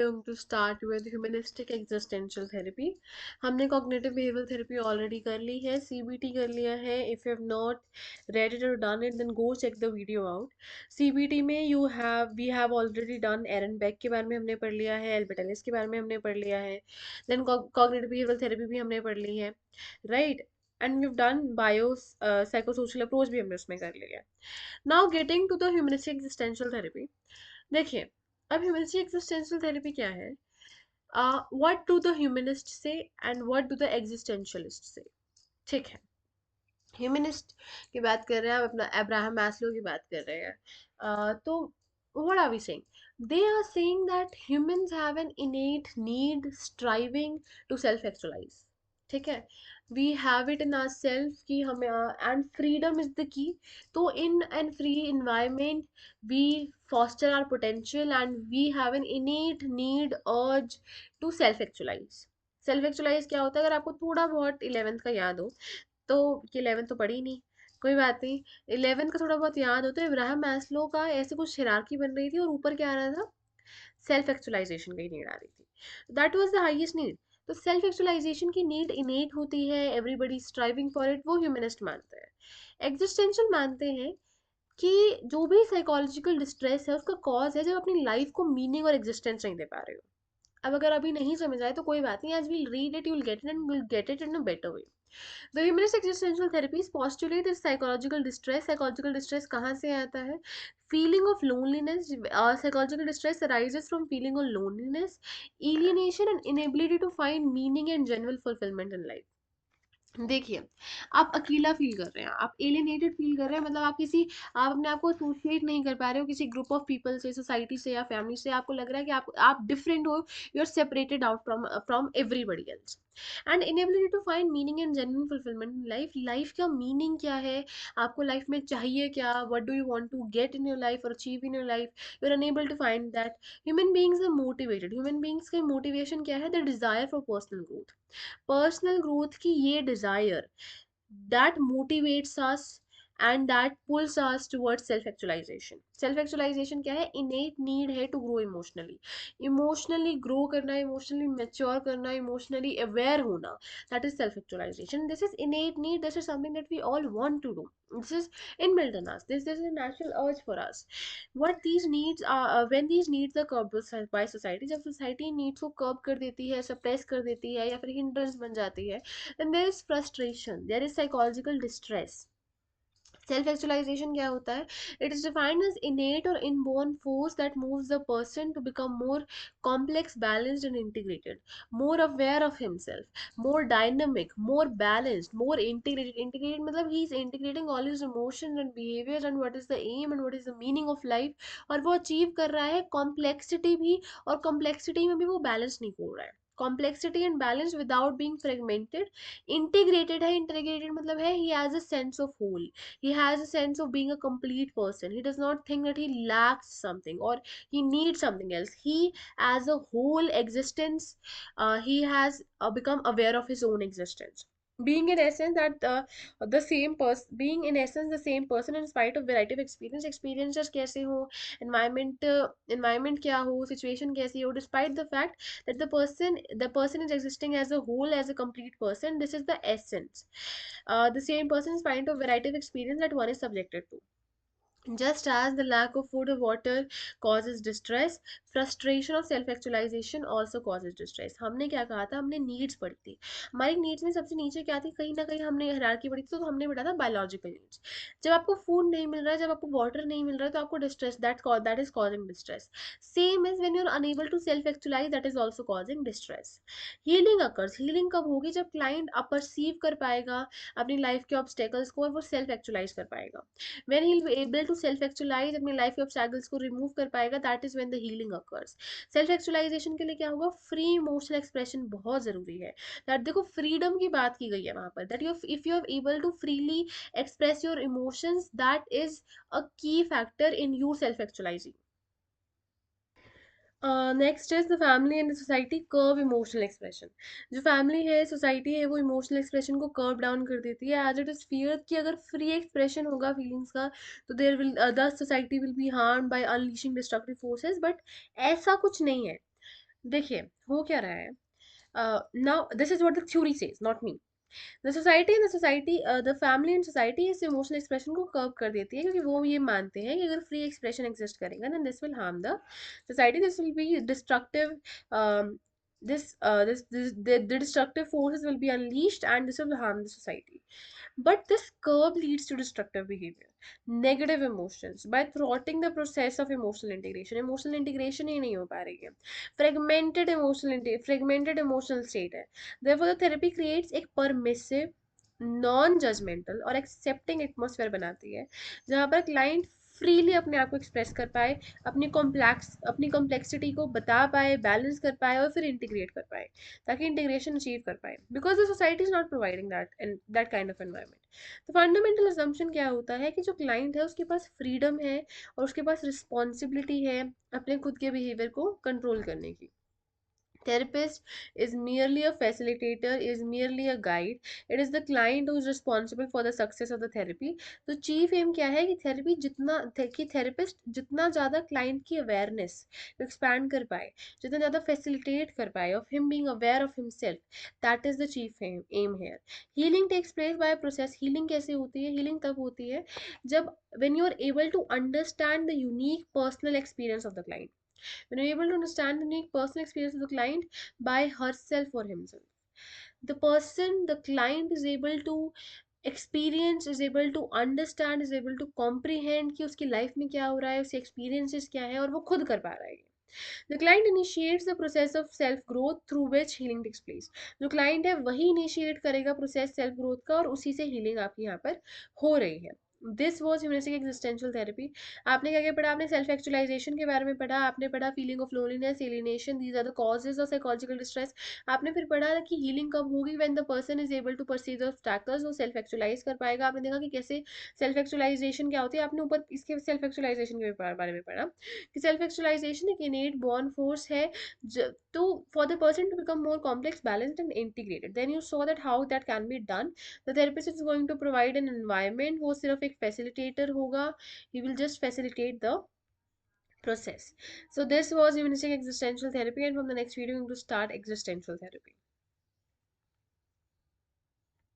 going to start with humanistic existential therapy. हमने cognitive behavioral therapy already कर ली है, CBT कर लिया है. If you have not read it or done it, then go check the video out. CBT में we have already done Aaron Beck के बारे में हमने पढ़ लिया है, Albert Ellis के बारे में हमने पढ़ लिया है. Then cognitive behavioral therapy भी हमने पढ़ ली है, right? And we've done psychosocial approach भी हमने उसमें कर लिया है. Now getting to the humanistic existential therapy. देखिए, अब ह्यूमनिस्टिक एक्जिस्टेंशियल थेरेपी क्या है? व्हाट डू द ह्यूमनिस्ट से and what do the existentialist से? ठीक है, ह्यूमनिस्ट की बात कर रहे हैं, आप अपना अब्राहम मैस्लो की बात कर रहे हैं. तो what are we saying? They are saying that humans have an innate need striving to self actualise. ठीक है, we have it in our self कि हमें, and freedom is the key. तो in an free environment we foster our potential and we have an innate need urge to self actualize. Self actualise क्या होता है? अगर आपको थोड़ा बहुत 11th का याद हो, तो ये 11th तो पढ़ी नहीं, कोई बात नहीं. 11th का थोड़ा बहुत याद हो तो इब्राहिम मैस्लो का ऐसे कुछ हिरार्की बन रही थी और ऊपर क्या आ रहा था? सेल्फ एक्चुअलाइजेशन की नीड आ रही थी. That was the highest need. तो सेल्फ एक्चुअलाइजेशन की नीड इनेट होती है, एवरीबडी स्ट्राइविंग फॉर इट, वो ह्यूमनिस्ट मानते हैं. एग्जिस्टेंशियल मानते हैं कि जो भी साइकोलॉजिकल डिस्ट्रेस है उसका कॉज है जब अपनी लाइफ को मीनिंग और एग्जिस्टेंस नहीं दे पा रहे हो. अब अगर अभी नहीं समझ आए तो कोई बात नहीं, as will read it you will get it and will get it in a better way. The humanist existential therapies postulate is psychological distress. Psychological distress कहाँ से आता है? Feeling of loneliness. Psychological distress arises from feeling of loneliness, alienation and inability to find meaning and genuine fulfillment in life. देखिए, आप अकेला feel कर रहे हैं, आप एलियनेटेड फील कर रहे हैं, मतलब आप अपने आप को एसोसिएट नहीं कर पा रहे हो किसी ग्रुप ऑफ पीपल से, सोसाइटी से या फैमिली से. आपको लग रहा है कि आप डिफरेंट हो, you are separated out from everybody else. And inability to find meaning and genuine fulfilment in life. Life का मीनिंग क्या है? आपको लाइफ में चाहिए क्या? What do you want to get in your life और achieve in your life? You are unable to find that. Human beings are motivated. Human beings का motivation क्या है? The desire for personal growth. Personal growth की ये Dzire that motivates us and that pulls us towards self actualization. Self actualization क्या है? innate need है to grow emotionally. Emotionally grow करना, emotionally mature करना, emotionally aware होना, that is self actualization. This is innate need. This is something that we all want to do. This is inbuilt in us. This is a natural urge for us. What these needs are, when these needs are curbed by society, जब society needs को curb कर देती है, suppress कर देती है या फिर hindrance बन जाती है, then there is frustration, there is psychological distress. Self actualisation क्या होता है? It is defined as innate और inborn force that moves the person to become more complex, balanced and integrated, more aware of himself, more dynamic, more balanced, more integrated. Integrated मतलब he is integrating all his emotions and behaviours and what is the aim and what is the meaning of life. और वो achieve कर रहा है complexity भी, और complexity में भी वो बैलेंस नहीं हो रहा है. Complexity and balance without being fragmented. Integrated है, इंटीग्रेटेड मतलब है he has a sense of whole. He has a sense of being a complete person. He does not think that he lacks something or he needs something else. He as a whole existence, he has become aware of his own existence, being in essence the same person, being in essence the same person in spite of variety of experiences कैसे हो, environment क्या हो, situation कैसी हो, despite the fact that the person is existing as a whole, as a complete person. This is the essence. The same person is spite of variety of experience that one is subjected to. Just as the lack of food or water causes distress, frustration of self actualization also causes distress. हमने क्या कहा था? हमने needs पढ़ी थी. हमारी needs में सबसे नीचे क्या थी? कहीं ना कहीं हमने हायरार्की पढ़ी थी, तो हमने पढ़ा था बायोलॉजिकल नीड्स. जब आपको फूड नहीं मिल रहा है, जब आपको वाटर नहीं मिल रहा है, तो आपको distress, that is causing distress. Same is when you are unable to self actualise, that is also causing distress. Healing occurs. Healing कब होगी? जब क्लाइंट परसीव कर पाएगा अपनी लाइफ के ऑब्स्टेकल्स को और वो सेल्फ एक्चुअलाइज कर पाएगा. when he'll be able to self actualize, अपने लाइफ के obstacles को remove कर पाएगा, that is when the healing occurs. self actualization के लिए क्या होगा? free emotional expression बहुत जरूरी है. that देखो freedom की बात की गई है वहां पर, that you if you are able to freely express your emotions, that is a key factor in you self actualizing. Next is the family and society curve emotional expression. जो family है, society है, वो emotional expression को curve down कर देती है, as it is fear कि अगर फ्री एक्सप्रेशन होगा फीलिंग्स का तो there will the society will be harm by unleashing destructive forces. But ऐसा कुछ नहीं है. देखिए हो क्या रहा है, now this is what the theory says, not me. The family and society इस इमोशनल एक्सप्रेशन को कर्व कर देती है, क्योंकि वो ये मानते हैं कि अगर फ्री एक्सप्रेशन एग्जिस्ट करेगा then this will harm the society, this will be destructive, the destructive forces will be unleashed and this will harm the society. But this curve leads to destructive behavior, negative emotions, by thwarting the process of emotional integration. Emotional integration ही नहीं हो पा रही है, fragmented emotional state है. Therefore, the therapy creates एक permissive, non judgemental और accepting atmosphere बनाती है, जहाँ पर क्लाइंट फ्रीली अपने आप को एक्सप्रेस कर पाए, अपनी कॉम्प्लेक्सिटी को बता पाए, बैलेंस कर पाए और फिर इंटीग्रेट कर पाए, ताकि इंटीग्रेशन अचीव कर पाए, because the society is not providing that kind of environment. तो फंडामेंटल असम्पशन क्या होता है कि जो क्लाइंट है उसके पास फ्रीडम है और उसके पास रिस्पॉन्सिबिलिटी है अपने खुद के बिहेवियर को कंट्रोल करने की। Therapist is merely a facilitator, is merely a guide. It is the client who is responsible for the success of the therapy. तो चीफ एम क्या है कि थेरेपिस्ट जितना ज़्यादा क्लाइंट की अवेयरनेस एक्सपैंड कर पाए, जितना ज़्यादा फैसिलिटेट कर पाए of him being aware of himself, that is the chief aim here. Healing takes place by process. Healing कैसे होती है? हीलिंग तब होती है जब when you are able to understand the unique personal experience of the client, when you're able to understand the unique personal experience of the client by herself or himself. The client is able to experience, is able to understand, is able to comprehend कि उसकी life में क्या हो रहा है, उसके experiences क्या है और वो खुद कर पा रहा है। The client initiates the process of self growth through which healing takes place. जो क्लाइंट है वही इनिशिएट करेगा प्रोसेस सेल्फ ग्रोथ का और उसी से हीलिंग आपकी यहाँ पर हो रही है। This was humanistic existential therapy. आपने क्या क्या पढ़ा? आपने सेल्फ एक्चुअलाइजेशन के बारे में पढ़ा, आपने पढ़ा feeling of loneliness, alienation, these are the causes of psychological distress. आपने फिर पढ़ा कि हीलिंग कब होगी? When the person is able to perceive the obstacles, वो सेल्फ एक्चुअलाइज कर पाएगा। आपने देखा कि कैसे सेल्फ एक्चुअलाइजेशन क्या होती है, आपने ऊपर इसके सेल्फ एक्चुअलाइजेशन के बारे में पढ़ा कि सेल्फ एक्चुअलाइजेशन एक इनेट बॉर्न फोर्स है to for the person to become more complex, balanced and integrated. Then you saw that how that can be done. The therapist is going to provide an environment, वो सिर्फ एक facilitator होगा, he will just facilitate the process. So this was humanistic existential therapy, and from the next video we are going to start existential therapy.